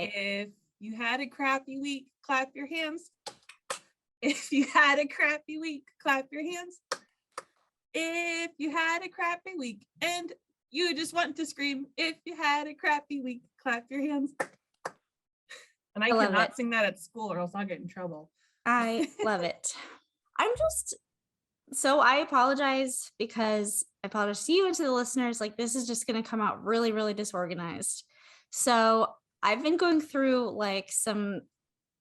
right. If you had a crappy week, clap your hands. If you had a crappy week, clap your hands. If you had a crappy week and you just want to scream, if you had a crappy week, clap your hands. And I cannot sing that at school or else I'll get in trouble. I love it. So I apologize because I apologize to you and to the listeners. Like, this is just going to come out really, really disorganized. So I've been going through like some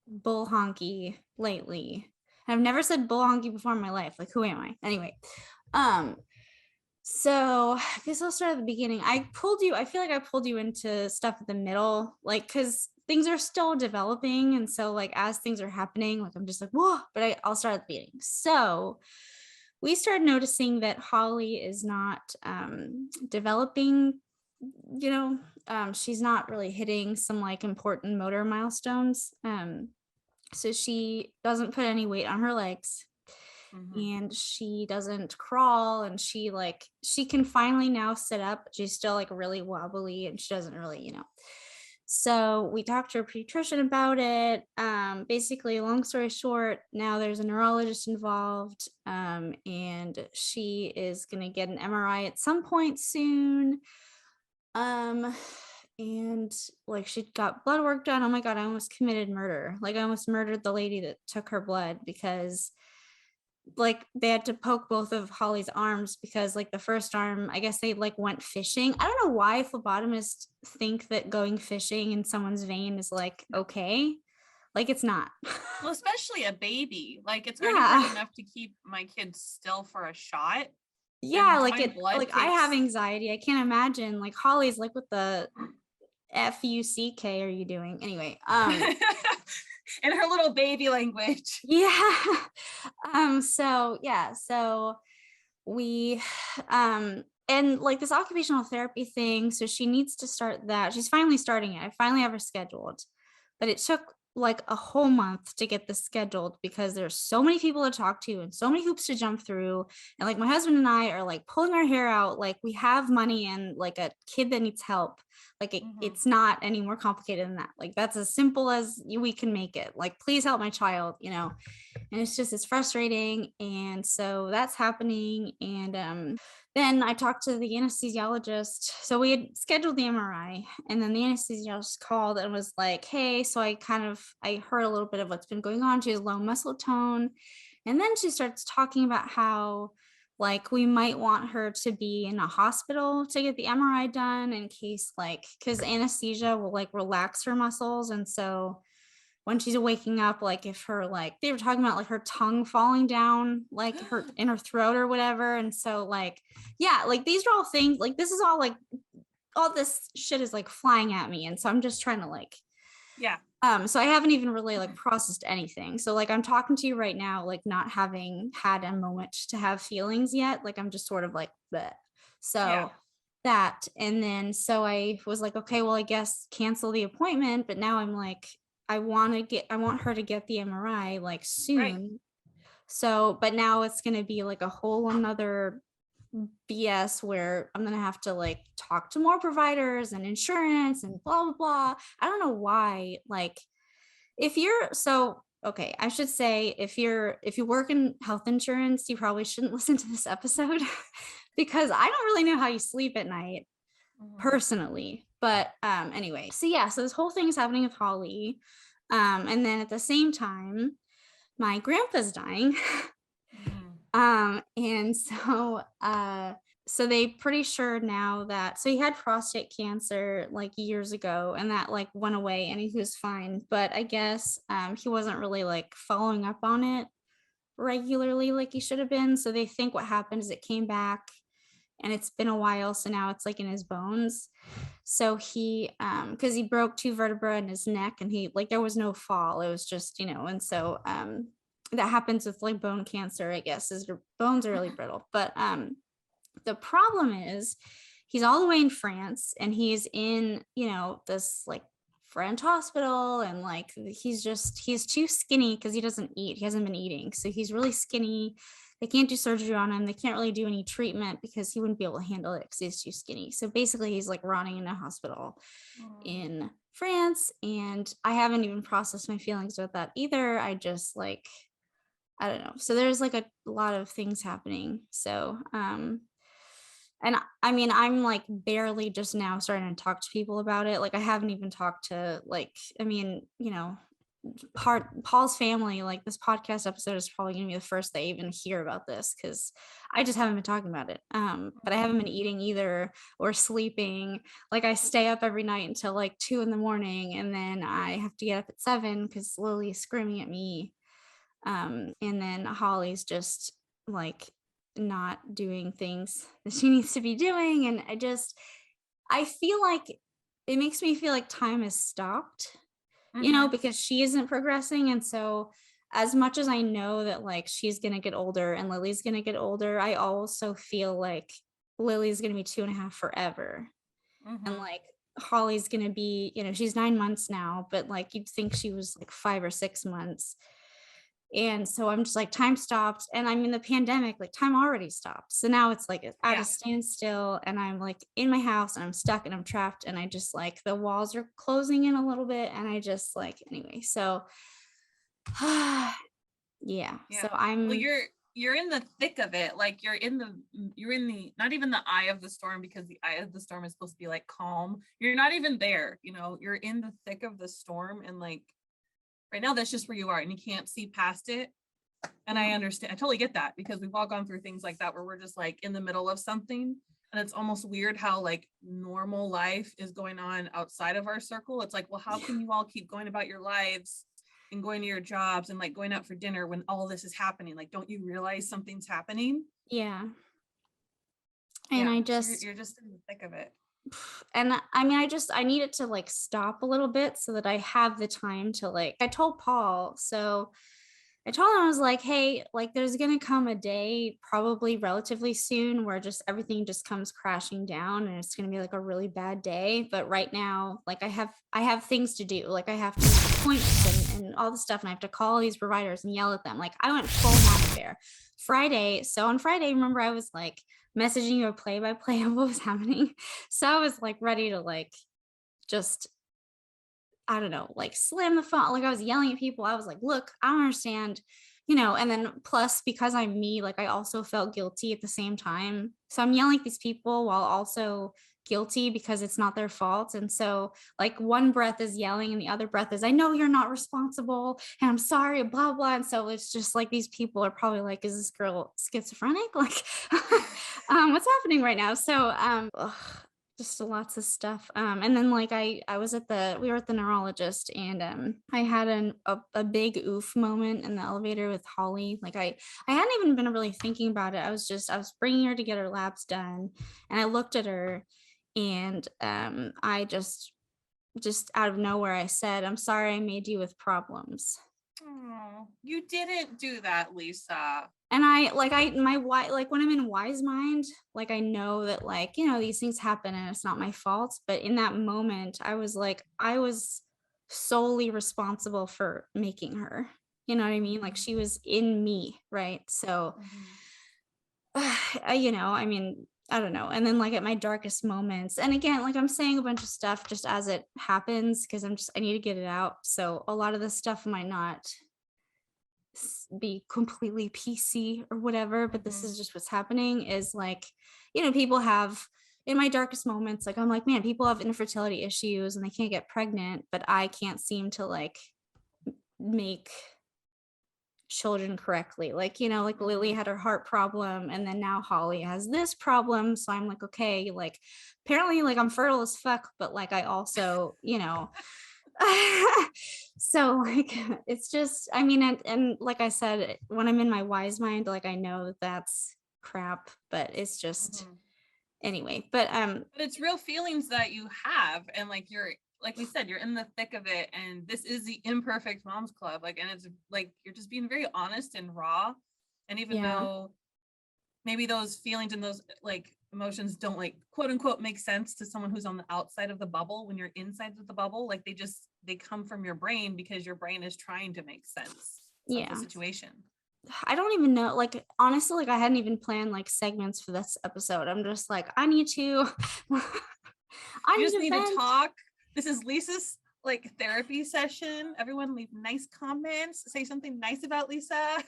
bull-honkey lately. I've never said bull-honkey before in my life. Like, who am I? Anyway, so I guess I'll start at the beginning. I feel like I pulled you into stuff at the middle, like, because things are still developing. And so like, as things are happening, like, I'm just like, whoa, but I'll start at the beginning. So we started noticing that Holly is not developing, she's not really hitting some like important motor milestones. So she doesn't put any weight on her legs. And she doesn't crawl, and she can finally now sit up. She's still like really wobbly, and she doesn't really, So we talked to her pediatrician about it. Basically, long story short, now there's a neurologist involved, and she is going to get an MRI at some point soon. And like, she got blood work done. Oh my God, I almost committed murder. Like, I almost murdered the lady that took her blood, because like they had to poke both of Holly's arms, because like the first arm, I guess they like went fishing. I don't know why phlebotomists think that going fishing in someone's vein is like okay. Like, it's not. Well, especially a baby. Like, it's already hard enough to keep my kids still for a shot. Yeah, like I have anxiety. I can't imagine like Holly's like, what the FUCK are you doing? Anyway, in her little baby language. Yeah. So we and like this occupational therapy thing, so she needs to start that. She's finally starting it. I finally have her scheduled, but it took like a whole month to get this scheduled, because there's so many people to talk to and so many hoops to jump through. And like, my husband and I are like pulling our hair out. Like, we have money and like a kid that needs help. Like, it's not any more complicated than that. Like, that's as simple as we can make it. Like, please help my child, and it's frustrating. And so that's happening. And then I talked to the anesthesiologist. So we had scheduled the MRI, and then the anesthesiologist called and was like, hey, so I heard a little bit of what's been going on. She has low muscle tone. And then she starts talking about how like we might want her to be in a hospital to get the MRI done, in case like, because anesthesia will like relax her muscles. And so when she's waking up, like if her, like they were talking about like her tongue falling down, like her in her throat or whatever. And so like, yeah, like these are all things, like this is all like, all this shit is like flying at me. And so I'm just trying to like, yeah. So I haven't even really like processed anything. So like, I'm talking to you right now, like not having had a moment to have feelings yet. Like, I'm just sort of like bleh. So that, and then, so I was like, okay, well, I guess cancel the appointment. But now I'm like, I want her to get the MRI like soon. Right. So, but now it's going to be like a whole another BS where I'm going to have to like talk to more providers and insurance and blah, blah, blah. I don't know why. Like, okay, I should say, if you work in health insurance, you probably shouldn't listen to this episode because I don't really know how you sleep at night personally. But anyway, so this whole thing is happening with Holly. And then at the same time, my grandpa's dying. And so they pretty sure now that, so he had prostate cancer like years ago, and that like went away and he was fine. But I guess he wasn't really like following up on it regularly like he should have been. So they think what happened is it came back, and it's been a while. So now it's like in his bones. So he, cause he broke 2 vertebrae in his neck, and he like, there was no fall. It was just, and so, that happens with like bone cancer, I guess, is your bones are really brittle. But, the problem is he's all the way in France, and he's in, this like French hospital, and like, he's too skinny because he doesn't eat. He hasn't been eating. So he's really skinny. They can't do surgery on him. They can't really do any treatment because he wouldn't be able to handle it because he's too skinny. So basically he's like rotting in a hospital in France, and I haven't even processed my feelings about that either. I just like, I don't know. So there's like a lot of things happening. So, and I mean, I'm like barely just now starting to talk to people about it. Like I haven't even talked to like, I mean, Paul's family, like this podcast episode is probably gonna be the first they even hear about this because I just haven't been talking about it. But I haven't been eating either or sleeping. Like I stay up every night until like 2 in the morning, and then I have to get up at 7 because Lily's screaming at me. And then Holly's just like not doing things that she needs to be doing. And I feel like it makes me feel like time has stopped, because she isn't progressing. And so, as much as I know that like she's going to get older and Lily's going to get older, I also feel like Lily's going to be 2.5 forever. And like Holly's going to be, she's 9 months now, but like you'd think she was like 5 or 6 months. And so I'm just like, time stopped. And I'm in the pandemic, like time already stopped. So now it's like at a standstill, and I'm like in my house and I'm stuck and I'm trapped. And I just like the walls are closing in a little bit. And I just like, anyway, so yeah. So Well, I'm, you're in the thick of it. Like you're in the not even the eye of the storm, because the eye of the storm is supposed to be like calm. You're not even there, you're in the thick of the storm, and like right now that's just where you are and you can't see past it. And I understand, I totally get that, because we've all gone through things like that where we're just like in the middle of something, and it's almost weird how like normal life is going on outside of our circle. It's like, well, how can you all keep going about your lives and going to your jobs and like going out for dinner when all this is happening? Like, don't you realize something's happening? yeah. And I So just, you're just in the thick of it. and I mean, I need it to like stop a little bit so that I have the time to like, I told Paul, so I told him, I was like, hey, like there's gonna come a day probably relatively soon where just everything just comes crashing down and it's gonna be like a really bad day. But right now, like I have things to do. Like I have to make appointments and all this stuff, and I have to call these providers and yell at them. Like I went full mama bear Friday. So on Friday, remember I was like messaging you a play-by-play of what was happening. So I was like ready to like just, I don't know, like slam the phone. Like I was yelling at people. I was like, look, I don't understand, and then plus because I'm me, like I also felt guilty at the same time. So I'm yelling at these people while also guilty because it's not their fault. And so like one breath is yelling and the other breath is, I know you're not responsible and I'm sorry, blah, blah. And so it's just like these people are probably like, is this girl schizophrenic? Like, what's happening right now? So, just lots of stuff. And then like I was we were at the neurologist, and I had a big oof moment in the elevator with Holly. Like I hadn't even been really thinking about it. I was bringing her to get her labs done, and I looked at her, and I just out of nowhere I said, I'm sorry I made you with problems. Oh, you didn't do that, Lisa. And my why, like when I'm in wise mind, like I know that like, these things happen and it's not my fault. But in that moment, I was like, I was solely responsible for making her. You know what I mean? Like she was in me, right? So, I mean, I don't know. And then like at my darkest moments, and again, like I'm saying a bunch of stuff just as it happens because I need to get it out. So a lot of this stuff might not be completely PC or whatever, but this is just what's happening is like, people have, in my darkest moments, like I'm like, man, people have infertility issues and they can't get pregnant, but I can't seem to like make children correctly. Like, like Lily had her heart problem, and then now Holly has this problem. So I'm like, okay, like apparently like I'm fertile as fuck, but like I also, so like it's just, I mean, and like I said, when I'm in my wise mind, like I know that that's crap, but it's just anyway. But it's real feelings that you have, and like you're, like we said, you're in the thick of it, and this is the Imperfect Moms Club, like, and it's like you're just being very honest and raw. And even though maybe those feelings and those like emotions don't like quote unquote make sense to someone who's on the outside of the bubble, when you're inside of the bubble, like they come from your brain because your brain is trying to make sense of the situation. I don't even know, like honestly, like I hadn't even planned like segments for this episode. I'm just like, I need to I just need to talk. This is Lisa's like therapy session. Everyone leave nice comments, say something nice about Lisa.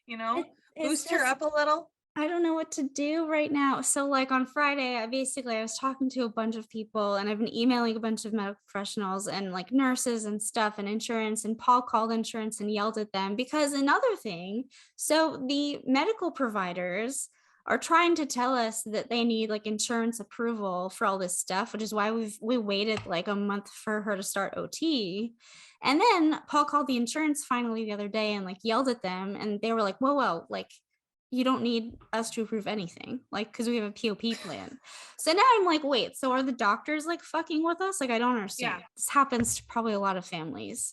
You know, It's boost her just, up a little. I don't know what to do right now. So like on Friday, I was talking to a bunch of people and I've been emailing a bunch of medical professionals and like nurses and stuff and insurance, and Paul called insurance and yelled at them because another thing, so the medical providers are trying to tell us that they need like insurance approval for all this stuff, which is why we waited like a month for her to start OT. And then Paul called the insurance finally the other day and like yelled at them, and they were like, whoa, like you don't need us to approve anything, like, because we have a POP plan. So now I'm like, wait, so are the doctors like fucking with us? Like, I don't understand. Yeah. This happens to probably a lot of families.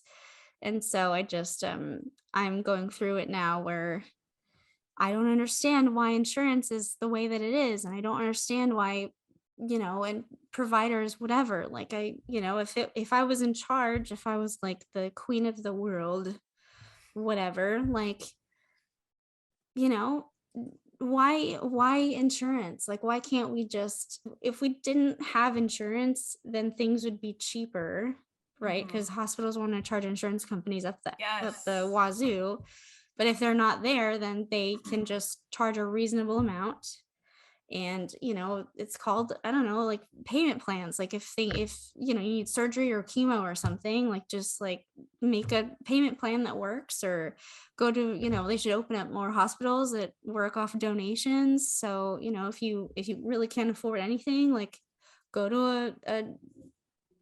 And so I just, I'm going through it now where I don't understand why insurance is the way that it is. And I don't understand why, and providers, whatever, like if I was in charge, if I was like the queen of the world, whatever, like, you know, why insurance? Like, why can't we just, if we didn't have insurance, then things would be cheaper, right? Because hospitals want to charge insurance companies up the wazoo. But if they're not there, then they can just charge a reasonable amount. And it's called, I don't know, like payment plans. Like if you need surgery or chemo or something, like just like make a payment plan that works, or go to, they should open up more hospitals that work off donations. So if you really can't afford anything, like go to a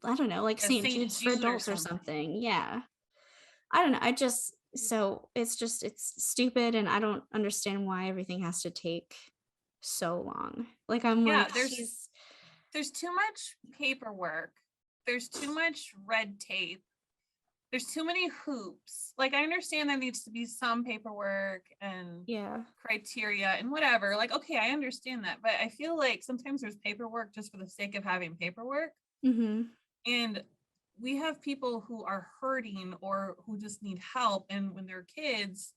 I don't know, like St. Jude's for adults or something. Yeah, I don't know. It's stupid, and I don't understand why everything has to take so long. Like, I'm like, there's too much paperwork. There's too much red tape. There's too many hoops. Like, I understand there needs to be some paperwork and criteria and whatever. Like, okay, I understand that. But I feel like sometimes there's paperwork just for the sake of having paperwork. And we have people who are hurting or who just need help. And when they're kids,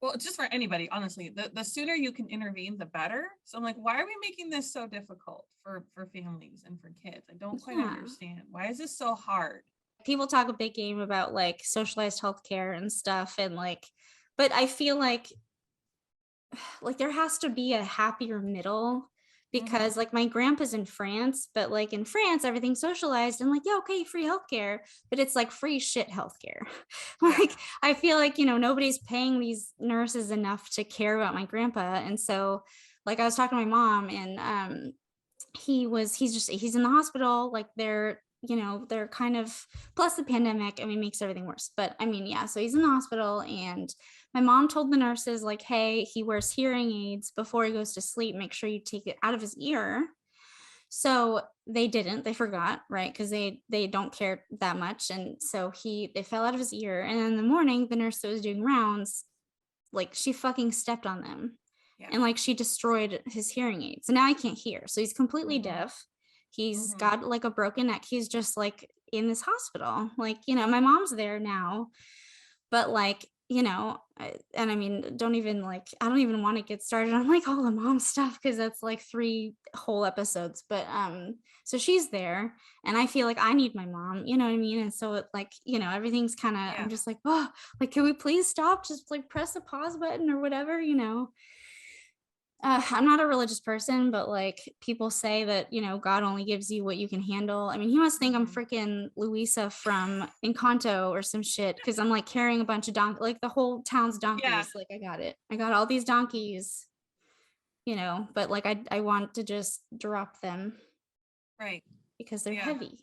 well, it's just for anybody, honestly, the sooner you can intervene, the better. So I'm like, why are we making this so difficult for families and for kids? I don't quite understand. Why is this so hard? People talk a big game about like socialized healthcare and stuff, and like, but I feel like there has to be a happier middle, because like my grandpa's in France, but like in France everything's socialized and like, yeah, okay, free healthcare, but it's like free shit healthcare. Like, I feel like nobody's paying these nurses enough to care about my grandpa. And so like I was talking to my mom, and he's in the hospital, like they're kind of, plus the pandemic, I mean, makes everything worse. But I mean, yeah, so he's in the hospital, and my mom told the nurses like, hey, he wears hearing aids before he goes to sleep, make sure you take it out of his ear. So they didn't, they forgot, right? Because they don't care that much. And so they fell out of his ear, and in the morning the nurse that was doing rounds, like, she fucking stepped on them. And like she destroyed his hearing aids. So now he can't hear. So he's completely deaf. He's got like a broken neck. He's just like in this hospital. Like, my mom's there now, but like, and I mean, I don't even want to get started on like all the mom stuff, because that's like 3 whole episodes. But so she's there, and I feel like I need my mom, you know what I mean? And so it, like, everything's kind of, I'm just like, oh, like, can we please stop? Just like press the pause button or whatever, I'm not a religious person, but like people say that, God only gives you what you can handle. I mean, he must think I'm freaking Louisa from Encanto or some shit, because I'm like carrying a bunch of donkeys, like the whole town's donkeys. Like, I got it. I got all these donkeys, but like I want to just drop them. Right. Because they're heavy.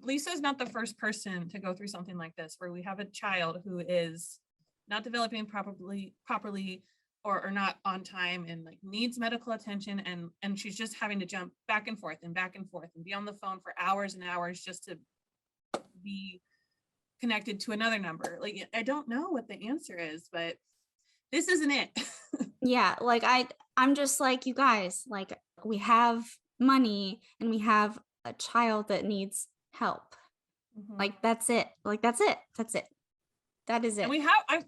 Lisa's not the first person to go through something like this, where we have a child who is not developing properly or not on time, and like needs medical attention, and she's just having to jump back and forth and be on the phone for hours and hours just to be connected to another number. Like, I don't know what the answer is, but this isn't it. Yeah, like I'm just like, you guys, like, we have money and we have a child that needs help. Like, that's it. Like, that's it. That is it. And we have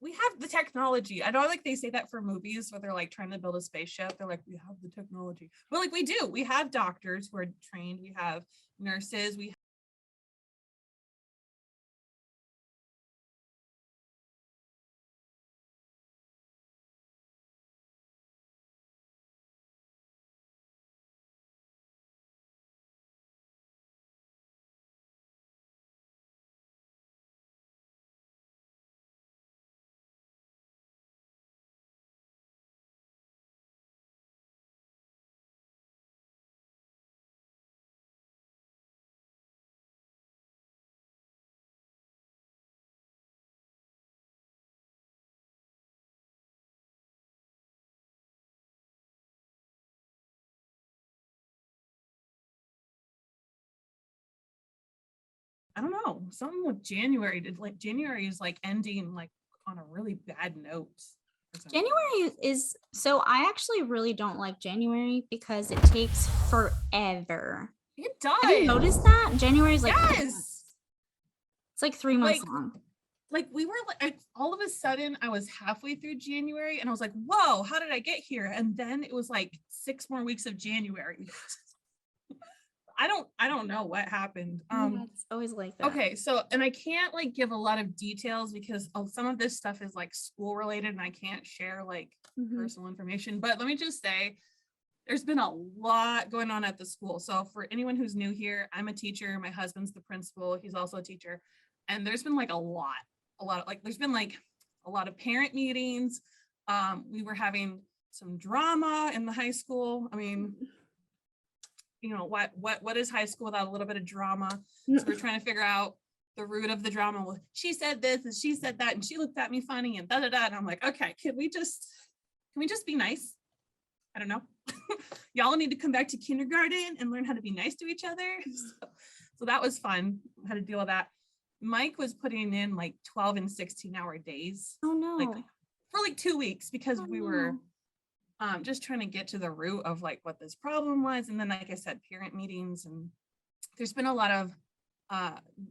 we have the technology. I know like they say that for movies where they're like trying to build a spaceship. They're like, we have the technology. But like we do. We have doctors who are trained. We have nurses. I don't know, something with January did like January is like ending like on a really bad note. January is so I actually really don't like January because it takes forever. It does. Have you noticed that? January is like yes. It's like 3 months long. Like we were like all of a sudden I was halfway through January and I was like, whoa, how did I get here? And then it was like 6 more weeks of January. I don't know what happened. It's always like that. Okay, so and I can't like give a lot of details because some of this stuff is like school related and I can't share like personal information. But let me just say, there's been a lot going on at the school. So for anyone who's new here, I'm a teacher. My husband's the principal. He's also a teacher. And there's been like a lot of like, there's been like a lot of parent meetings. We were having some drama in the high school. I mean, you know, what is high school without a little bit of drama? So we're trying to figure out the root of the drama. Well, she said this and she said that and she looked at me funny and da. And I'm like, okay, can we just be nice? I don't know. Y'all need to come back to kindergarten and learn how to be nice to each other. So that was fun. How to deal with that. Mike was putting in like 12 and 16-hour days. Oh no. Like for like 2 weeks because we were just trying to get to the root of like what this problem was. And then, like I said, parent meetings, and there's been a lot of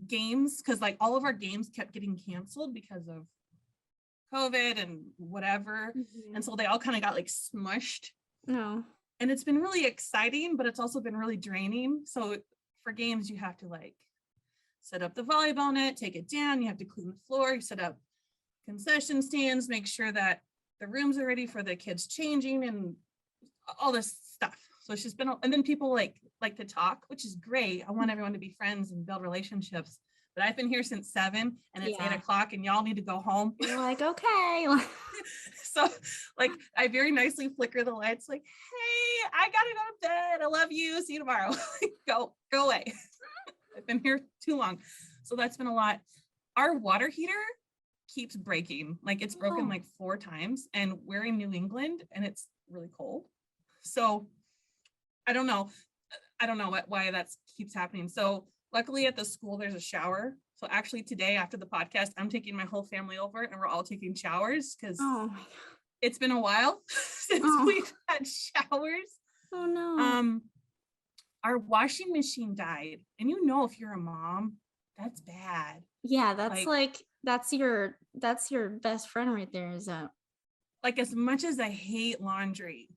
games because like all of our games kept getting canceled because of COVID and whatever. And so they all kind of got like smushed. No. And it's been really exciting, but it's also been really draining. So for games, you have to like set up the volleyball net, take it down. You have to clean the floor, you set up concession stands, make sure that the rooms are ready for the kids changing and all this stuff. So it's just been, and then people like to talk, which is great. I want everyone to be friends and build relationships. But I've been here since 7 and it's 8 o'clock and y'all need to go home. You're like, okay. So like I very nicely flicker the lights like, hey, I gotta go to bed. I love you. See you tomorrow. Go away. I've been here too long. So that's been a lot. Our water heater keeps breaking. Like it's broken like 4 times and we're in New England and it's really cold. So I don't know why that keeps happening. So luckily at the school, there's a shower. So actually today after the podcast, I'm taking my whole family over and we're all taking showers because it's been a while since we've had showers. Oh no. Our washing machine died. And you know, if you're a mom, that's bad. Yeah, that's like that's your best friend right there. Is that like as much as I hate laundry,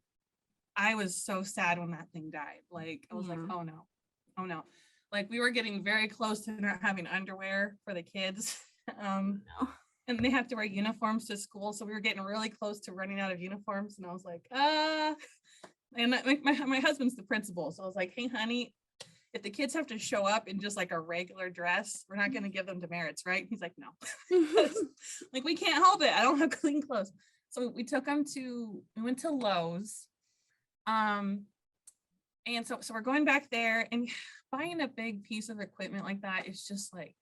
I was so sad when that thing died. Like I was like, oh no. Like we were getting very close to not having underwear for the kids. And they have to wear uniforms to school. So we were getting really close to running out of uniforms. And I was like, and my husband's the principal. So I was like, hey, honey, if the kids have to show up in just like a regular dress, we're not going to give them demerits, right? He's like, no. Like, we can't help it. I don't have clean clothes. So we went to Lowe's. And so we're going back there, and buying a big piece of equipment like that is just like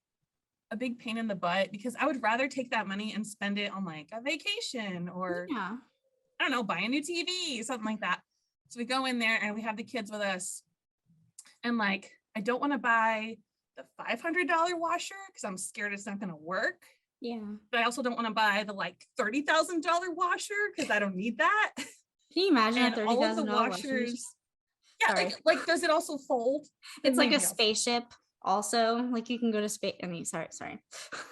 a big pain in the butt, because I would rather take that money and spend it on like a vacation or I don't know, buy a new TV, something like that. So we go in there and we have the kids with us, and like, I don't want to buy the $500 washer because I'm scared it's not going to work. Yeah. But I also don't want to buy the like $30,000 washer because I don't need that. Can you imagine and a $30,000 all of the washers? Yeah, like does it also fold? It's like a spaceship also? Like you can go to space. I mean, sorry.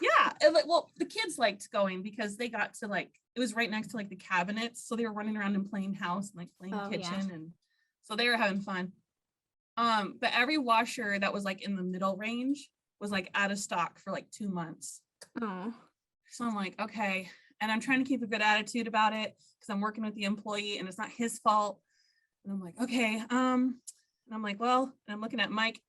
Yeah. And like, well, the kids liked going because they got to like, it was right next to like the cabinets. So they were running around and playing house and like playing Oh, yeah. kitchen. And so they were having fun. But every washer that was like in the middle range was like out of stock for like 2 months. Oh. So I'm like, okay. And I'm trying to keep a good attitude about it because I'm working with the employee and it's not his fault. And I'm like, okay. And I'm like, well, and I'm looking at Mike.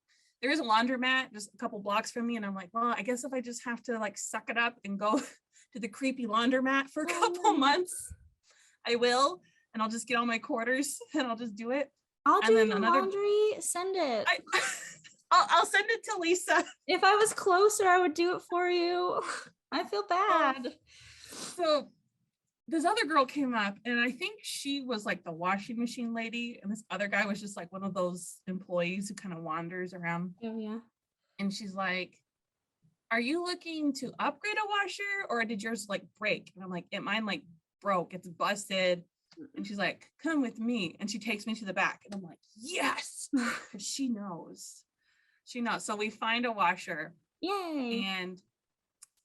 There is a laundromat just a couple blocks from me. And I'm like, well, I guess if I just have to like suck it up and go to the creepy laundromat for a couple months, I will. And I'll just get all my quarters and I'll just do it. I'll And do then your laundry. Send it. I'll send it to Lisa. If I was closer, I would do it for you. I feel bad. So this other girl came up and I think she was like the washing machine lady. And this other guy was just like one of those employees who kind of wanders around. Oh, yeah. And she's like, are you looking to upgrade a washer or did yours like break? And I'm like, mine like broke. It's busted. And she's like, come with me. And she takes me to the back. And I'm like, yes, she knows. She knows. So we find a washer. Yay. And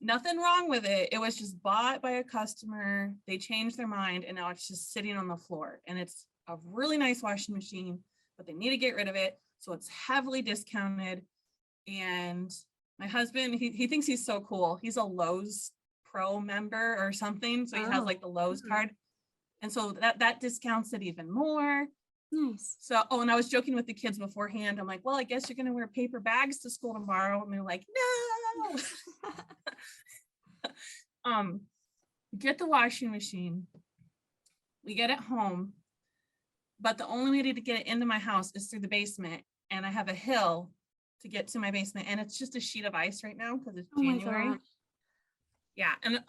nothing wrong with it. It was just bought by a customer. They changed their mind and now it's just sitting on the floor. And it's a really nice washing machine, but they need to get rid of it. So it's heavily discounted. And my husband, he thinks he's so cool. He's a Lowe's Pro member or something. So he has like the Lowe's card. And so that discounts it even more. Nice. So, and I was joking with the kids beforehand. I'm like, well, I guess you're going to wear paper bags to school tomorrow. And they're like, no. Get the washing machine. We get it home. But the only way to get it into my house is through the basement. And I have a hill to get to my basement. And it's just a sheet of ice right now because it's January. Yeah. And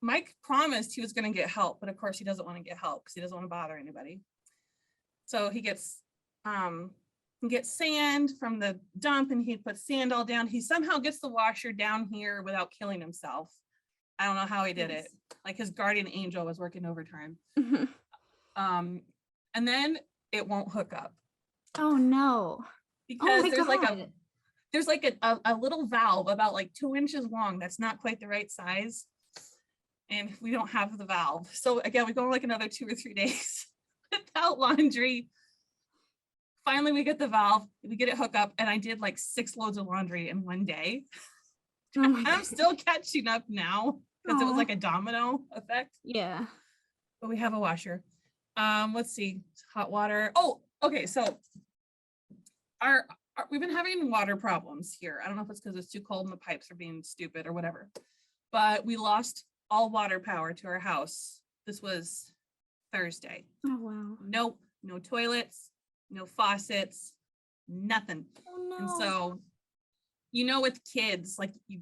Mike promised he was going to get help. But of course, he doesn't want to get help because he doesn't want to bother anybody. So he gets sand from the dump and he puts sand all down. He somehow gets the washer down here without killing himself. I don't know how he did it. Like his guardian angel was working overtime. And then it won't hook up. Oh no. Because there's like a little valve about like 2 inches long that's not quite the right size. And we don't have the valve. So again, we go like another 2 or 3 days without laundry. Finally, we get the valve, we get it hooked up, and I did like 6 loads of laundry in one day. Oh I'm still catching up now because it was like a domino effect. Yeah. But we have a washer. Let's see, hot water. Oh, okay. So we've been having water problems here. I don't know if it's because it's too cold and the pipes are being stupid or whatever, but we lost all water power to our house. This was Thursday. Oh, wow. Nope. No toilets, no faucets, nothing. Oh, no. And so, with kids, like you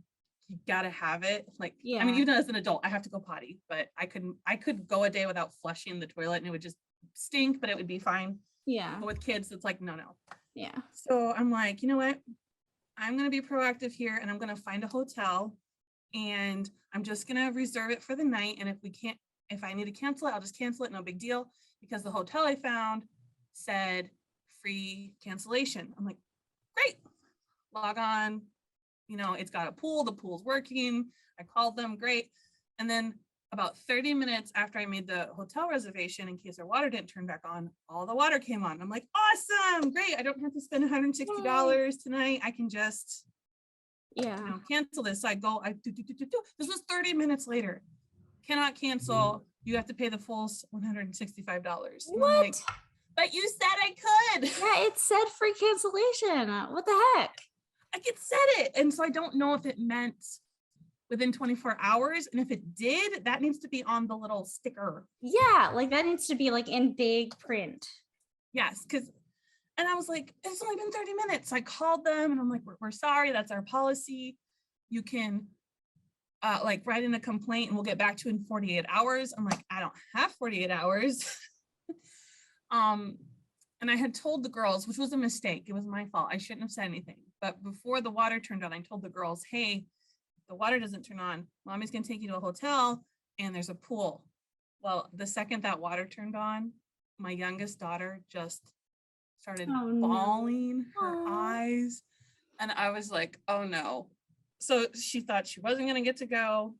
gotta have it. Like, yeah. I mean, even as an adult, I have to go potty, but I could go a day without flushing the toilet and it would just stink, but it would be fine. Yeah. But with kids, it's like, no. Yeah. So I'm like, you know what? I'm going to be proactive here and I'm going to find a hotel and I'm just going to reserve it for the night. And if I need to cancel it, I'll just cancel it. No big deal. Because the hotel I found said free cancellation. I'm like, great. Log on. It's got a pool. The pool's working. I called them. Great. And then about 30 minutes after I made the hotel reservation, in case our water didn't turn back on, all the water came on. I'm like, awesome, great. I don't have to spend $160 tonight. I can just, cancel this. So I go, this was 30 minutes later. Cannot cancel. You have to pay the full $165. What? Like, but you said I could. Yeah, it said free cancellation. What the heck? Like it said it. And so I don't know if it meant within 24 hours. And if it did, that needs to be on the little sticker. Yeah, like that needs to be like in big print. Yes, and I was like, it's only been 30 minutes. So I called them and I'm like, we're sorry, that's our policy. You can write in a complaint and we'll get back to you in 48 hours. I'm like, I don't have 48 hours. And I had told the girls, which was a mistake. It was my fault. I shouldn't have said anything. But before the water turned on, I told the girls, hey, the water doesn't turn on, Mommy's going to take you to a hotel and there's a pool. Well, the second that water turned on, my youngest daughter just started bawling her eyes. And I was like, oh no. So she thought she wasn't going to get to go.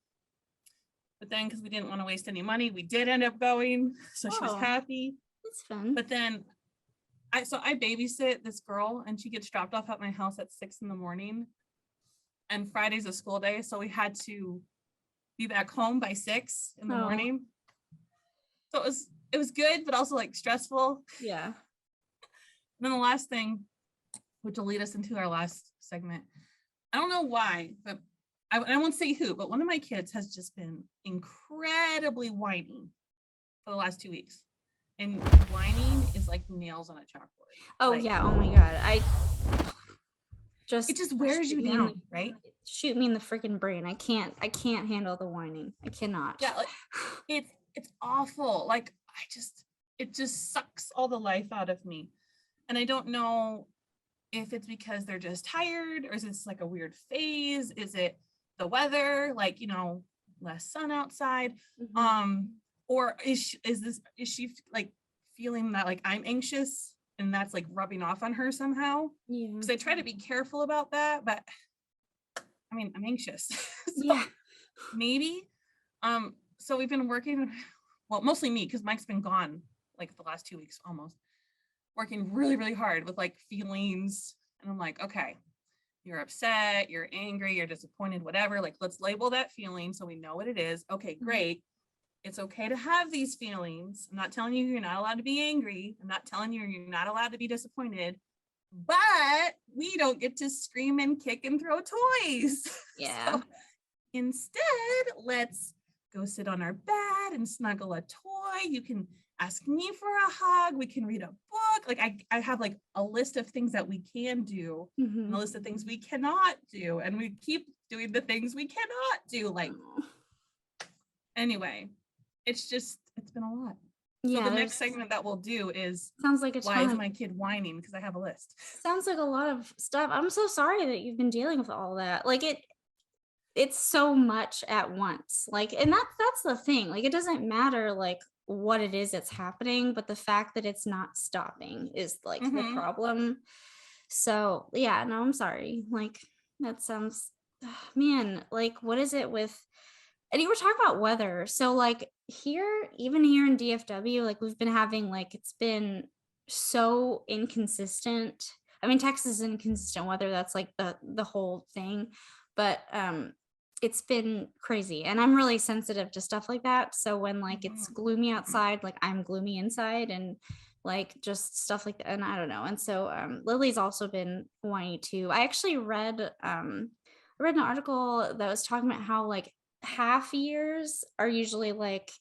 But then, because we didn't want to waste any money, we did end up going. So she was Oh, happy. that's fun. But then I babysit this girl, and she gets dropped off at my house at 6 a.m. And Friday's a school day. So we had to be back home by 6 Oh, a.m. So it was good, but also like stressful. yeah. And then the last thing, which will lead us into our last segment. I don't know why, but I won't say who, but one of my kids has just been incredibly whiny for the last 2 weeks. And whining is like nails on a chalkboard. Oh Like, yeah. Oh my God. it just wears you down, right? Shoot me in the freaking brain. I can't handle the whining. I cannot. Yeah, like it's awful. Like it just sucks all the life out of me. And I don't know if it's because they're just tired, or is this like a weird phase? Is it the weather, like, less sun outside? Mhm. Or is she like feeling that like I'm anxious and that's like rubbing off on her somehow? Yeah. Because I try to be careful about that, but I mean, I'm anxious. So Yeah. maybe. So we've been working, well, mostly me, because Mike's been gone like the last 2 weeks almost, working really, really hard with like feelings. And I'm like, okay, you're upset, you're angry, you're disappointed, whatever. Like, let's label that feeling so we know what it is. Okay, great. It's okay to have these feelings. I'm not telling you you're not allowed to be angry. I'm not telling you you're not allowed to be disappointed, but we don't get to scream and kick and throw toys. Yeah. So instead, let's go sit on our bed and snuggle a toy. You can ask me for a hug. We can read a book. Like I have like a list of things that we can do and a list of things we cannot do. And we keep doing the things we cannot do. Like, anyway, it's been a lot. So Yeah. the next segment that we'll do is, Sounds like a why ton is of my kid whining? Because I have a list. sounds like a lot of stuff. I'm so sorry that you've been dealing with all that. Like it's so much at once. Like, and that's the thing. Like, it doesn't matter like what it is that's happening, but the fact that it's not stopping is like the problem. So yeah, no, I'm sorry. Like, that sounds, man, like what is it with, and you were talking about weather. So like here, even here in DFW, like we've been having like, it's been so inconsistent. I mean, Texas is inconsistent weather. That's like the whole thing. But it's been crazy. And I'm really sensitive to stuff like that. So when like it's gloomy outside, like I'm gloomy inside, and like just stuff like that. And I don't know. And so Lily's also been whiny too. I actually read an article that was talking about how like half years are usually like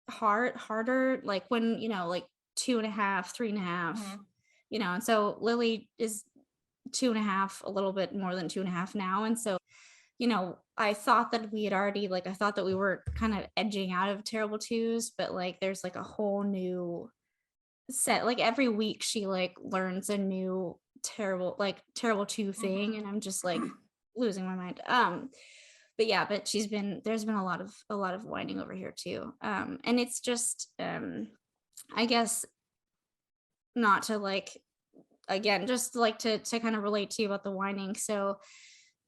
harder, like when, like 2.5, 3.5, and so Lily is 2.5, a little bit more than 2.5 now. And so, I thought that we had already, like, I thought that we were kind of edging out of terrible twos, but like there's like a whole new set. Like every week she like learns a new terrible two thing, and I'm just like losing my mind. But yeah, but there's been a lot of whining over here too. And it's just I guess, not to like, again, just like to kind of relate to you about the whining. So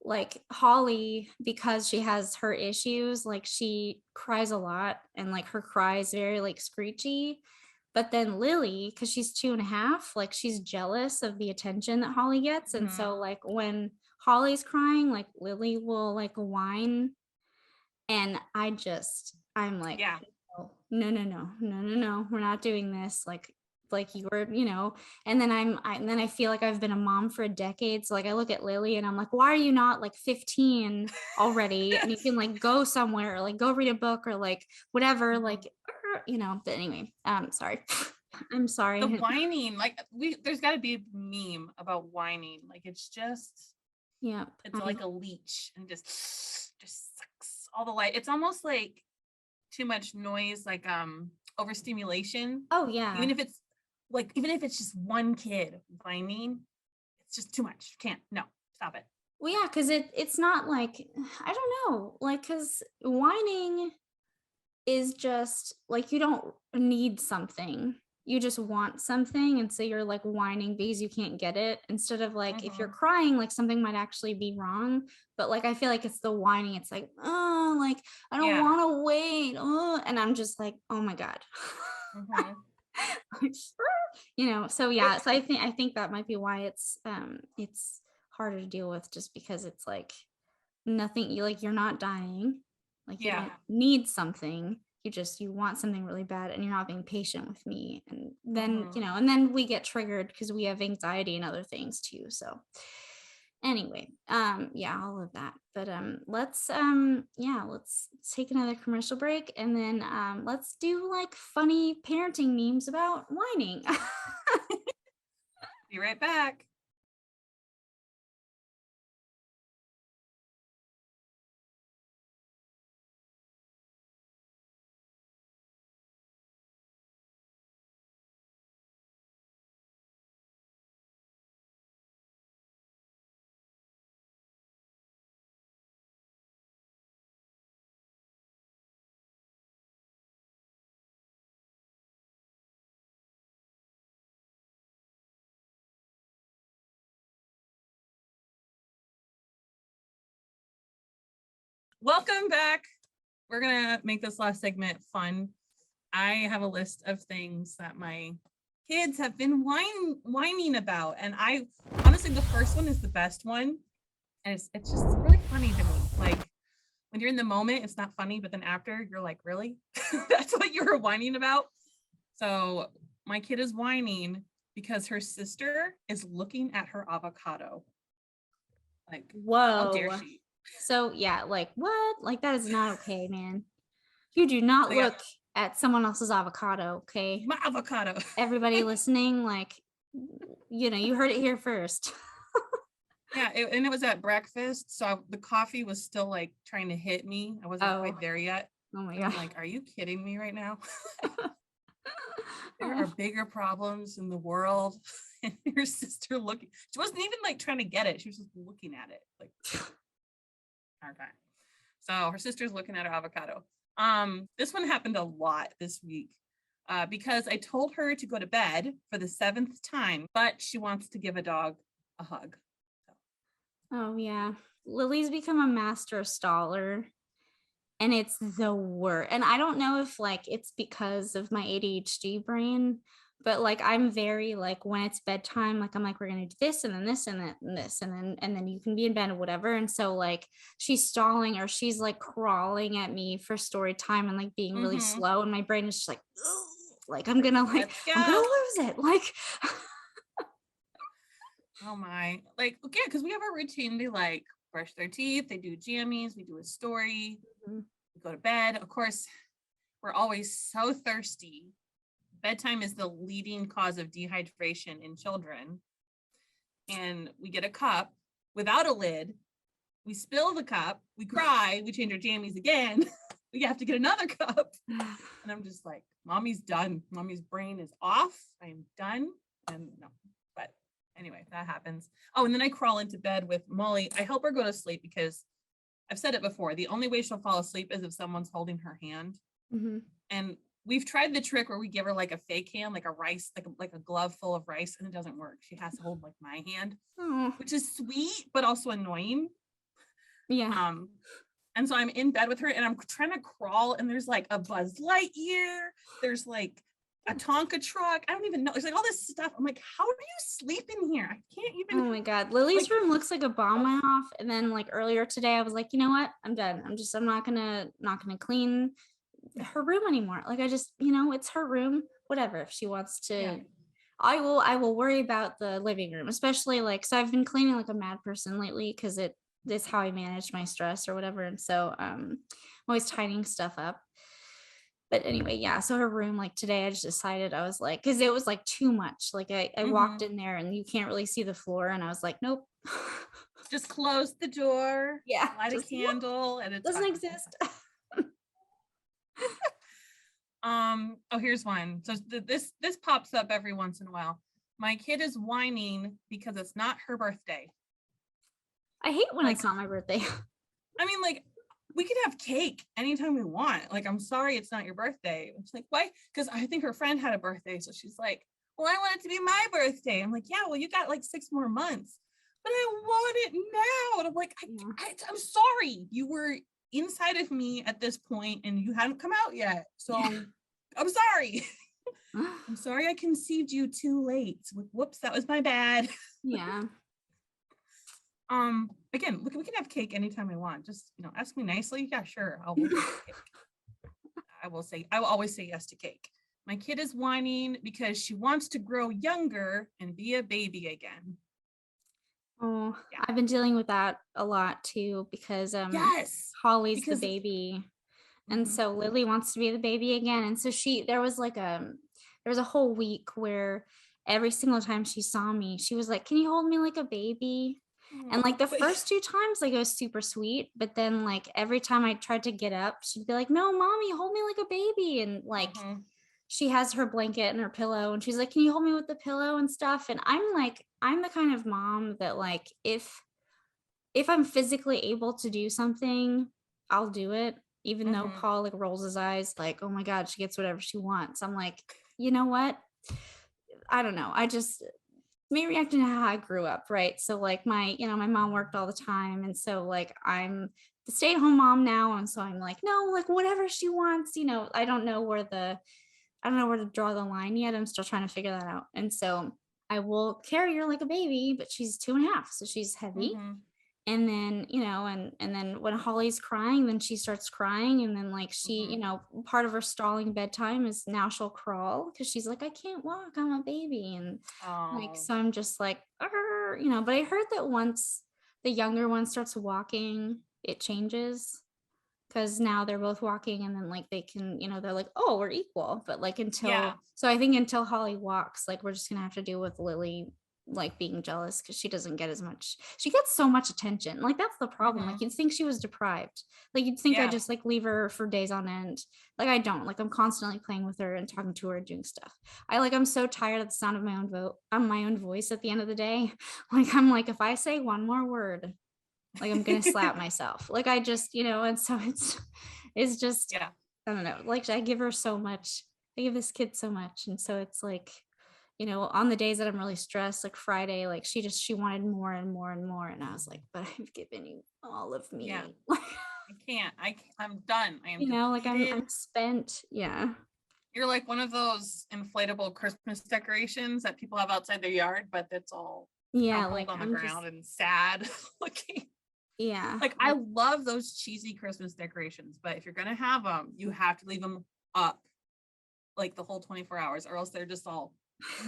like Holly, because she has her issues, like she cries a lot, and like her cry is very like screechy. But then Lily, because she's 2.5, like she's jealous of the attention that Holly gets. And so like when Holly's crying, like Lily will like whine. And I'm like, Yeah. no, no, no, no, no, no, we're not doing this. Like you were, and then and then I feel like I've been a mom for a decade. So like I look at Lily and I'm like, why are you not like 15 already? And you can like go somewhere, or like go read a book, or like whatever, like, but anyway, sorry. I'm sorry. The whining, like there's got to be a meme about whining. Like it's like a leech, and just sucks all the light. It's almost like too much noise, like overstimulation. Oh yeah. Even if it's just one kid whining, it's just too much. No, stop it. Well, yeah, because it's not like, I don't know, like, because whining is just like, you don't need something. you just want something, and so you're like whining because you can't get it, instead of like if you're Mm-hmm. crying, like something might actually be wrong. But like I feel like it's the whining, it's like, oh, like I don't Yeah. want to wait, oh, and I'm just like, oh my god. Mm-hmm. So yeah, so I think that might be why it's harder to deal with, just because it's like nothing, you're not dying, like you Yeah. don't need something, you want something really bad, and you're not being patient with me, and then Mm-hmm. and then we get triggered because we have anxiety and other things too. So anyway, yeah, all of that. But let's take another commercial break, and then let's do like funny parenting memes about whining. Be right back. Welcome back. We're gonna make this last segment fun. I have a list of things that my kids have been whining about, and I honestly, the first one is the best one, and it's just really funny to me. Like when you're in the moment, it's not funny, but then after, you're like, really? That's what you were whining about? So my kid is whining because her sister is looking at her avocado. Like, how dare Whoa. she? So yeah, like what? Like that is not okay, man. You do not So yeah, look at someone else's avocado, okay? my avocado. Everybody listening, like, you heard it here first. Yeah, and it was at breakfast, so the coffee was still like trying to hit me. I wasn't Oh, quite there yet. oh my And I'm god. like, are you kidding me right now? There are Oh. bigger problems in the world. And your sister looking, she wasn't even like trying to get it. She was just looking at it. Like, okay. So her sister's looking at her avocado. This one happened a lot this week. Because I told her to go to bed for the 7th time, but she wants to give a dog a hug. Oh yeah. Lily's become a master staller, and it's the worst. And I don't know if like it's because of my ADHD brain, but like I'm very like when it's bedtime, like I'm like, we're gonna do this and then this and that and this and then you can be in bed or whatever. And so like she's stalling, or she's like crawling at me for story time and like being really Mm-hmm. slow, and my brain is just like, like I'm gonna Let's I'm gonna go. lose it. Like Oh my, like, okay, because we have a routine. They like brush their teeth, they do jammies, we do a story, we go to bed. Of course, we're always so thirsty. Bedtime is the leading cause of dehydration in children. And we get a cup without a lid. We spill the cup, we cry, we change our jammies again. We have to get another cup. And I'm just like, mommy's done. Mommy's brain is off. I am done. And no, but anyway, that happens. Oh, and then I crawl into bed with Molly. I help her go to sleep because I've said it before. The only way she'll fall asleep is if someone's holding her hand. mm-hmm. And we've tried the trick where we give her like a fake hand, like a rice, like a glove full of rice, and it doesn't work. She has to hold like my hand, Oh which is sweet, but also annoying. yeah. And so I'm in bed with her and I'm trying to crawl, and there's like a Buzz Lightyear, there's like a Tonka truck. I don't even know. There's like all this stuff. I'm like, how do you sleep in here? I can't even. Oh my god, Lily's Like, room looks like a bomb went off. And then like earlier today I was like, you know what, I'm done. I'm not gonna clean her room anymore. Like I just, it's her room, whatever. If she wants yeah. to, I will worry about the living room, especially like, so I've been cleaning like a mad person lately because it is how I manage my stress or whatever. And so I'm always tidying stuff up. But anyway, yeah, so her room, like today I just decided, I was like, because it was like too much, like I walked Mm-hmm. in there and you can't really see the floor, and I was like, nope. Just close the door, Yeah, light a just candle, and it's doesn't fine. exist. Oh, here's one. So this pops up every once in a while. My kid is whining because it's not her birthday. I hate when Like, it's not my birthday. I mean, like, we could have cake anytime we want. Like, I'm sorry it's not your birthday. It's like, why? Because I think her friend had a birthday. So she's like, well, I want it to be my birthday. I'm like, yeah, well, you got like 6 more months, but I want it now. And I'm like, I'm sorry. You were inside of me at this point and you hadn't come out yet. So I'm sorry. I'm sorry I conceived you too late. Whoops, that was my bad. Yeah. Again, we can have cake anytime we want. Just, ask me nicely. Yeah, sure. I'll take cake. I will always say yes to cake. My kid is whining because she wants to grow younger and be a baby again. Oh, yeah. I've been dealing with that a lot too, because yes, Holly's the baby. And so Lily wants to be the baby again. And so there was a whole week where every single time she saw me, she was like, can you hold me like a baby? And like the first 2 times, like it was super sweet. But then like every time I tried to get up, she'd be like, no, mommy, hold me like a baby. And like, she has her blanket and her pillow and she's like, can you hold me with the pillow and stuff? And I'm like, I'm the kind of mom that like, if I'm physically able to do something, I'll do it. Even though Paul like rolls his eyes like, oh my God, she gets whatever she wants. I'm like, you know what? I don't know. I just me reacting to how I grew up, right? So like my mom worked all the time. And so like I'm the stay-at-home mom now. And so I'm like, no, like whatever she wants, I don't know where to draw the line yet. I'm still trying to figure that out. And so I will carry her like a baby, but she's 2.5. So she's heavy. And then, and then when Holly's crying, then she starts crying. And then like she, part of her stalling bedtime is now she'll crawl because she's like, I can't walk, I'm a baby. And like, so I'm just like, but I heard that once the younger one starts walking, it changes. Because now they're both walking and then like they can, they're like, oh, we're equal. But like so I think until Holly walks, like we're just gonna have to deal with Lily like being jealous because she doesn't get as much. She gets so much attention. Like that's the problem. Like you'd think she was deprived. Like you'd think I just like leave her for days on end. Like I don't. Like I'm constantly playing with her and talking to her and doing stuff. I'm so tired of the sound of my own voice at the end of the day. Like I'm like, if I say one more word, like I'm gonna slap myself. Like I just, and so it's just I don't know. Like I give her so much. I give this kid so much, and so it's like, on the days that I'm really stressed, like Friday, like she wanted more and more and more, and I was like, but I've given you all of me. Yeah. I'm done. I am like I'm spent. Yeah. You're like one of those inflatable Christmas decorations that people have outside their yard, but it's all like on the ground and sad looking. Yeah. Like I love those cheesy Christmas decorations, but if you're gonna have them, you have to leave them up like the whole 24 hours, or else they're just all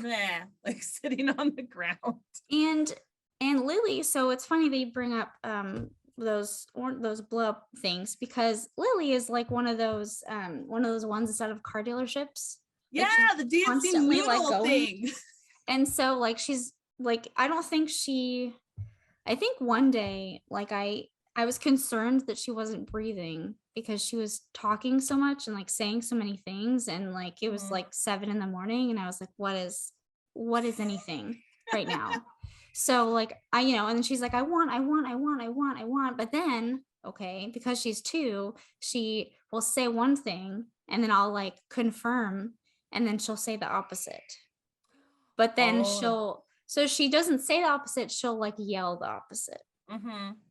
meh, like sitting on the ground. And Lily, so it's funny they bring up those blow up things because Lily is like one of those ones instead of car dealerships. Yeah, like the dancing noodle thing. And so like she's like, I think one day, like I was concerned that she wasn't breathing because she was talking so much and like saying so many things. And like, it was like 7 a.m. and I was like, what is anything right now? So like, and then she's like, I want. But then, okay, because she's 2, she will say one thing and then I'll like confirm and then she'll say the opposite. But then so she doesn't say the opposite, she'll like yell the opposite.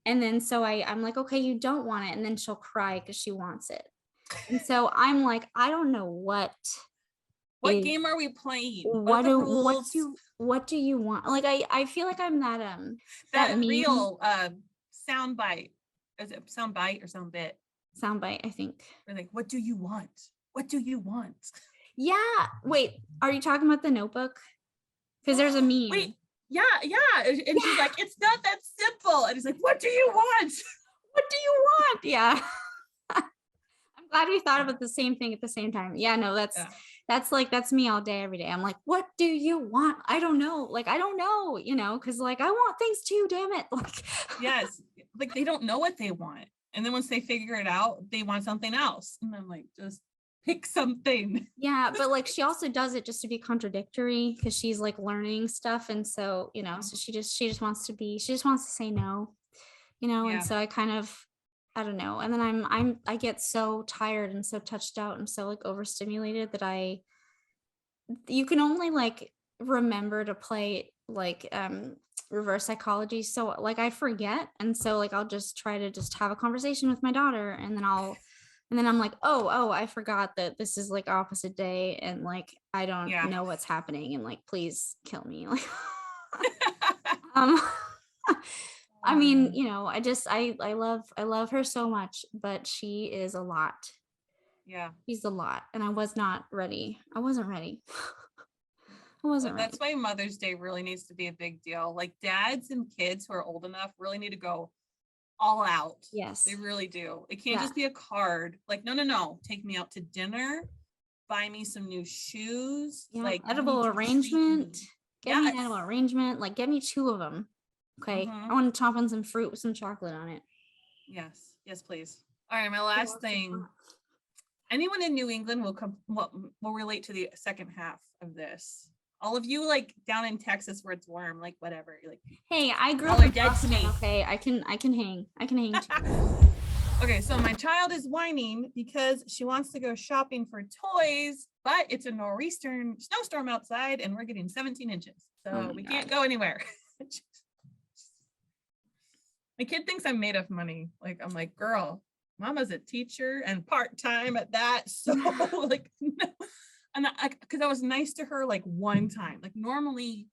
And then so I'm like, okay, you don't want it. And then she'll cry because she wants it. And so I'm like, I don't know what game are we playing? What do you want? Like I feel like I'm that real sound bite. Is it sound bite or sound bit? Sound bite, I think. They're like, what do you want? What do you want? Yeah. Wait, are you talking about the Notebook? Because there's a meme. Wait, yeah. And she's like, it's not that simple. And he's like, what do you want? What do you want? Yeah. I'm glad we thought about the same thing at the same time. Yeah, no, that's me all day, every day. I'm like, what do you want? I don't know. Like, I don't know, because like I want things too, damn it. Like, yes, like they don't know what they want. And then once they figure it out, they want something else. And I'm like, just pick something. Yeah, but like she also does it just to be contradictory because she's like learning stuff. And so, so she just wants to say no, and so I kind of I don't know. And then I get so tired and so touched out and so like overstimulated that you can only like remember to play like reverse psychology. So like I forget. And so like I'll just try to just have a conversation with my daughter and then I'm like, oh, I forgot that this is like opposite day and like I don't Yeah. know what's happening and like please kill me. Like um I Oh mean, man. you know, I love her so much, but she is a lot. Yeah. She's a lot and I was not ready. I wasn't ready. I wasn't That's ready. why Mother's Day really needs to be a big deal. Like dads and kids who are old enough really need to go all out. They Yes. really do. It can't Yeah. just be a card. Like, no, no, no. Take me out to dinner. Buy me some new shoes. Yeah, Like, you need edible to treat arrangement. me. Get me an Yes. edible arrangement. Like, get me 2 of them. Okay. I Mm-hmm. want to top on some fruit with some chocolate on it. Yes. Yes, please. All right. My Who last wants some thing. hot? Anyone in New England will relate to the second half of this. All of you like down in Texas where it's warm, like whatever. You're like, Hey, I grew y'all up are in dead to Boston. me. Okay, I can hang. I can hang too. Okay, so my child is whining because she wants to go shopping for toys, but it's a nor'eastern snowstorm outside and we're getting 17 inches. Oh So my we god. can't go anywhere. My kid thinks I'm made of money. Like, I'm like, girl, mama's a teacher and part-time at that. So like, no. And because I was nice to her like one time. Like normally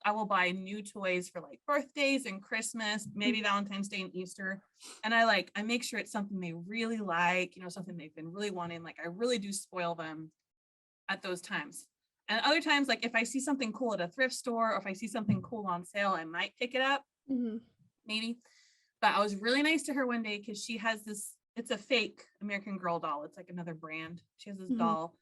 I will buy new toys for like birthdays and Christmas, maybe Valentine's Day and Easter. And I make sure it's something they really like, you know, something they've been really wanting. Like I really do spoil them at those times. And other times, like if I see something cool at a thrift store or if I see something cool on sale, I might pick it up, Mhm. maybe. But I was really nice to her one day because she has this, it's a fake American Girl doll. It's like another brand. She has this Mhm. doll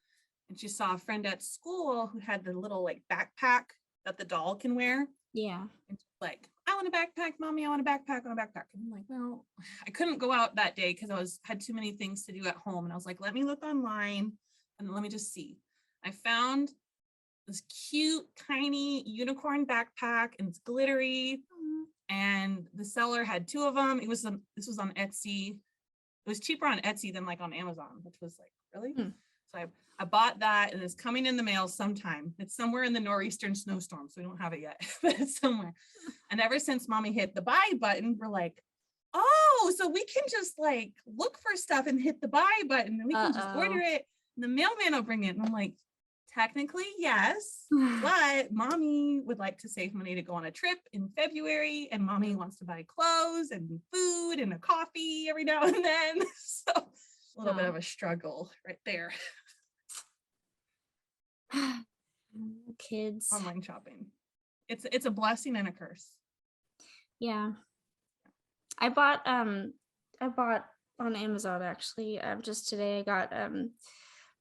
and she saw a friend at school who had the little like backpack that the doll can wear. Yeah. And she's like, I want a backpack, mommy. I want a backpack. I want a backpack. And I'm like, well, I couldn't go out that day because had too many things to do at home. And I was like, let me look online and let me just see. I found this cute, tiny unicorn backpack and it's glittery. And the seller had 2 of them. This was on Etsy. It was cheaper on Etsy than like on Amazon, which was like, really? Hmm. So I bought that and it's coming in the mail sometime. It's somewhere in the nor'eastern snowstorm, so we don't have it yet, but it's somewhere. And ever since mommy hit the buy button, we're like, oh, so we can just like look for stuff and hit the buy button and we can just order Uh-oh. it and the mailman will bring it. And I'm like, technically, yes, but mommy would like to save money to go on a trip in February and mommy wants to buy clothes and food and a coffee every now and then. So a little bit of a struggle right there. Kids. Online shopping. It's a blessing and a curse. Yeah. I bought on Amazon actually. Just today I got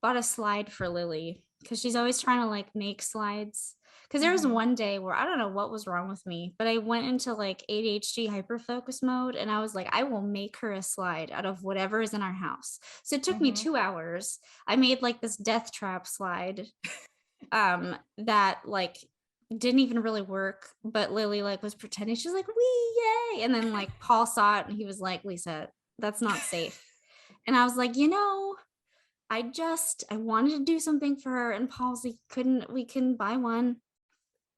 bought a slide for Lily because she's always trying to like make slides. Because there was Mhm. one day where I don't know what was wrong with me, but I went into like ADHD hyperfocus mode and I was like, I will make her a slide out of whatever is in our house. So it took me Mhm. 2 hours. I made like this death trap slide that like didn't even really work, but Lily like was pretending. She's like, wee, yay. And then like Paul saw it and he was like, Lisa, that's not safe. And I was like, you know, I wanted to do something for her. And Paul's like, we couldn't buy one.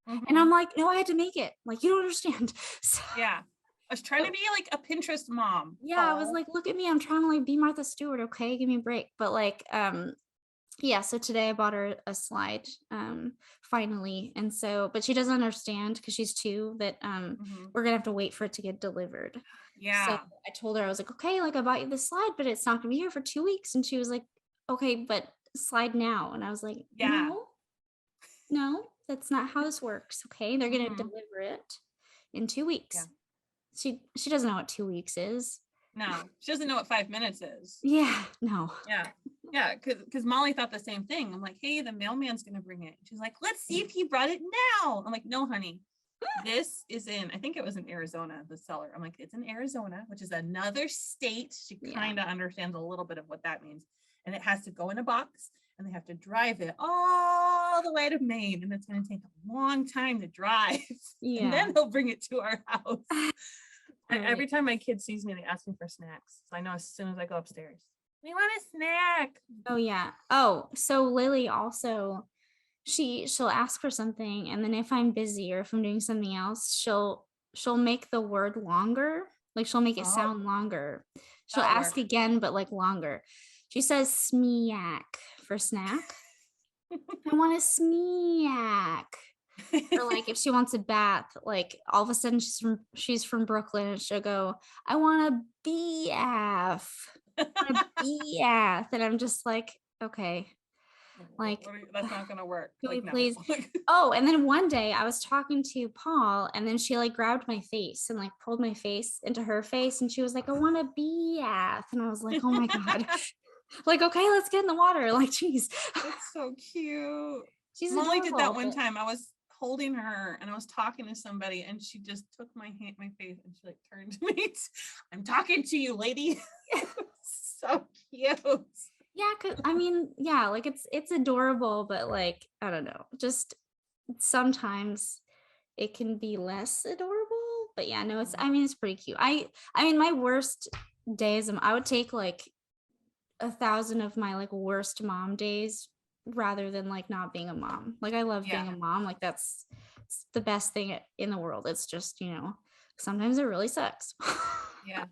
And I'm Mhm. like, no, I had to make it. Like, you don't understand. So, Yeah. I was trying to be like a Pinterest mom, yeah, I was Paul. like, look at me. I'm trying to like be Martha Stewart. Okay. Give me a break. But like, yeah, so today I bought her a slide, finally. And so, but she doesn't understand because she's 2 that Mhm. we're gonna have to wait for it to get delivered. So Yeah. I told her, I was like, okay, like I bought you the slide, but it's not gonna be here for 2 weeks. And she was like, okay, but slide now. And I was like, Yeah. no, that's not how this works. Okay, they're gonna Mhm. deliver it in two Yeah. weeks. She doesn't know what 2 weeks is. No, she doesn't know what 5 minutes is. Yeah, no. Yeah. Yeah. Cause Molly thought the same thing. I'm like, hey, the mailman's gonna bring it. She's like, let's see if he brought it now. I'm like, no, honey. This is I think it was in Arizona, the seller. I'm like, it's in Arizona, which is another state. She Yeah. kind of understands a little bit of what that means. And it has to go in a box and they have to drive it all the way to Maine. And it's going to take a long time to drive. And Yeah. then they'll bring it to our house. Every time my kid sees me, they ask me for snacks. So I know as soon as I go upstairs, we want a snack. Oh yeah. Oh, so Lily also, she'll ask for something, and then if I'm busy or if I'm doing something else, she'll make the word longer. Like she'll make it Oh, sound longer. She'll that'll ask work. again, but like longer. She says smeack for snack. I want a smeack. Or like if she wants a bath, like all of a sudden she's from Brooklyn, and she'll go, I want a BF. I want a BF. And I'm just like, okay, like, That's not gonna work. can we Like, no. please? Oh, and then one day I was talking to Paul, and then she like grabbed my face and like pulled my face into her face, and she was like, I want a BF. And I was like, oh my God. Like, okay, let's get in the water. Like, geez. That's so cute. She's Molly did that adorable, one but- time. I was holding her and I was talking to somebody, and she just took my hand, my face, and she like turned to me. I'm talking to you, lady. So cute. Yeah, I mean, yeah, like it's adorable, but like, I don't know, just sometimes it can be less adorable. But yeah, no, I mean, it's pretty cute. I mean, my worst days, I would take like 1,000 of my like worst mom days rather than like not being a mom. Like I love being a mom. Like it's the best thing in the world. It's just, sometimes it really sucks. Yeah.